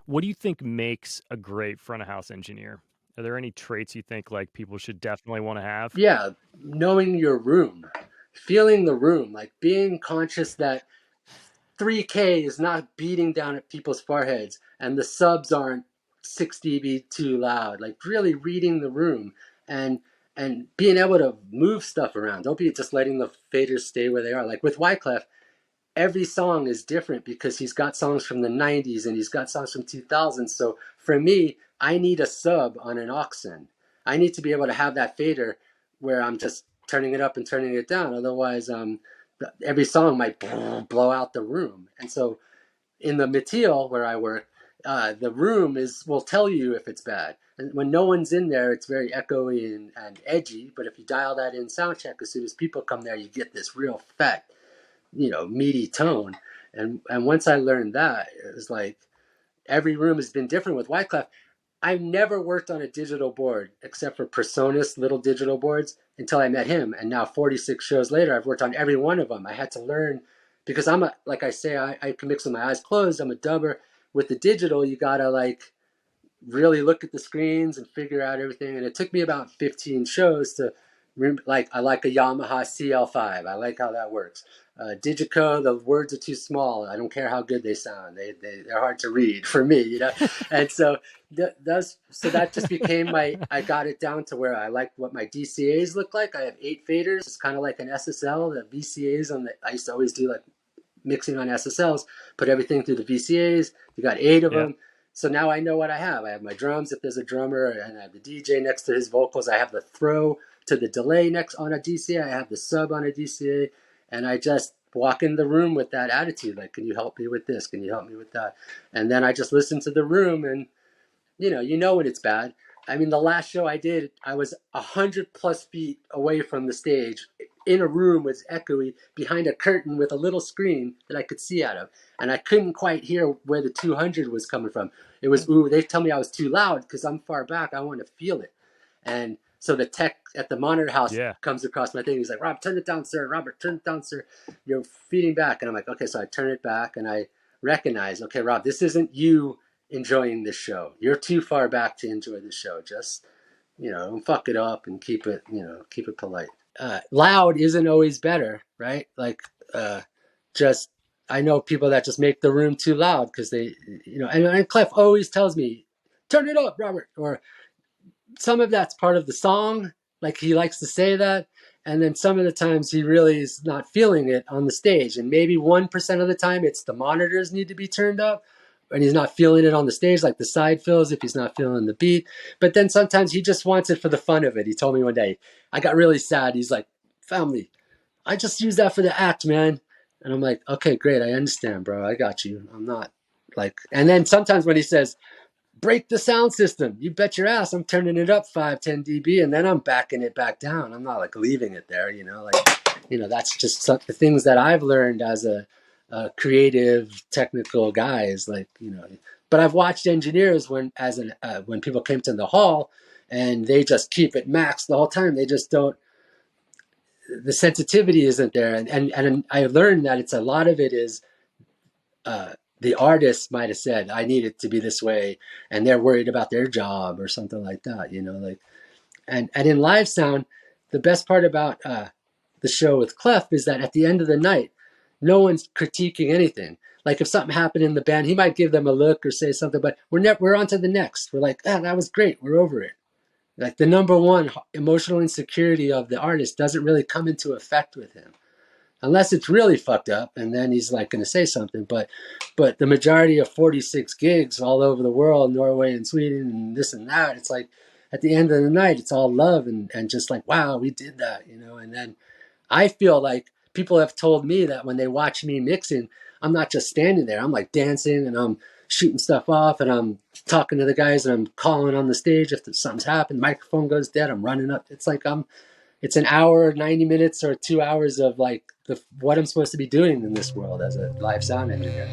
What do you think makes a great front of house engineer? Are there any traits you think like people should definitely want to have? Yeah, knowing your room, feeling the room, like being conscious that 3K is not beating down at people's foreheads and the subs aren't 6 dB too loud. Like really reading the room and being able to move stuff around. Don't be just letting the faders stay where they are. Like with Wyclef, every song is different because he's got songs from the 90s and he's got songs from 2000s. So for me, I need a sub on an aux. I need to be able to have that fader where I'm just turning it up and turning it down. Otherwise, every song might blow out the room. And so in the Mateel where I work, the room will tell you if it's bad. And when no one's in there, it's very echoey and edgy. But if you dial that in sound check, as soon as people come there, you get this real fat, meaty tone. And once I learned that, it was like every room has been different with Wyclef. I've never worked on a digital board except for Personas little digital boards until I met him. And now 46 shows later, I've worked on every one of them. I had to learn because like I say, I can mix with my eyes closed. I'm a dubber. With the digital, you gotta like really look at the screens and figure out everything. And it took me about 15 shows to I like a Yamaha CL5. I like how that works. Digico, the words are too small. I don't care how good they sound. They're hard to read for me, And so that just became I got it down to where I like what my DCAs look like. I have 8 faders. It's kind of like an SSL. The VCAs I used to always do like mixing on SSLs, put everything through the VCAs. You got 8 of them. So now I know what I have. I have my drums if there's a drummer, and I have the DJ next to his vocals. I have the throw to the delay next on a DCA. I have the sub on a DCA, and I just walk in the room with that attitude, like, can you help me with this? Can you help me with that? And then I just listen to the room, and you know when it's bad. I mean, the last show I did, I was 100+ feet away from the stage in a room was echoey behind a curtain with a little screen that I could see out of. And I couldn't quite hear where the 200 was coming from. It was, they tell me I was too loud because I'm far back. I want to feel it. And so the tech at the monitor house comes across my thing. He's like, Rob, turn it down, sir. Robert, turn it down, sir. You're feeding back. And I'm like, okay. So I turn it back and I recognize, okay, Rob, this isn't you enjoying this show. You're too far back to enjoy this show. Just, don't fuck it up and keep it polite. Loud isn't always better, right? Like, I know people that just make the room too loud because they, and Clef always tells me, turn it up, Robert. Or some of that's part of the song. Like he likes to say that. And then some of the times he really is not feeling it on the stage. And maybe 1% of the time it's the monitors need to be turned up and he's not feeling it on the stage, like the side fills if he's not feeling the beat. But then sometimes he just wants it for the fun of it. He told me one day, I got really sad. He's like, family, I just use that for the act, man. And I'm like, okay, great. I understand, bro. I got you. I'm not like, and then sometimes when he says, break the sound system, you bet your ass I'm turning it up 5-10 dB and then I'm backing it back down. I'm not like leaving it there, that's just the things that I've learned as a creative technical guy is like, but I've watched engineers when people came to the hall and they just keep it maxed the whole time. They just don't, the sensitivity isn't there. And I learned that a lot of it is, the artist might have said, I need it to be this way. And they're worried about their job or something like that, and in live sound, the best part about the show with Clef is that at the end of the night, no one's critiquing anything. Like if something happened in the band, he might give them a look or say something, but we're on to the next. We're like, that was great. We're over it. Like the number one emotional insecurity of the artist doesn't really come into effect with him. Unless it's really fucked up, and then he's like going to say something. But the majority of 46 gigs all over the world, Norway and Sweden and this and that, it's like at the end of the night, it's all love and just like, wow, we did that, And then I feel like people have told me that when they watch me mixing, I'm not just standing there. I'm like dancing and I'm shooting stuff off and I'm talking to the guys and I'm calling on the stage if something's happened. Microphone goes dead. I'm running up. It's like it's an hour, 90 minutes or 2 hours of like what I'm supposed to be doing in this world as a live sound engineer.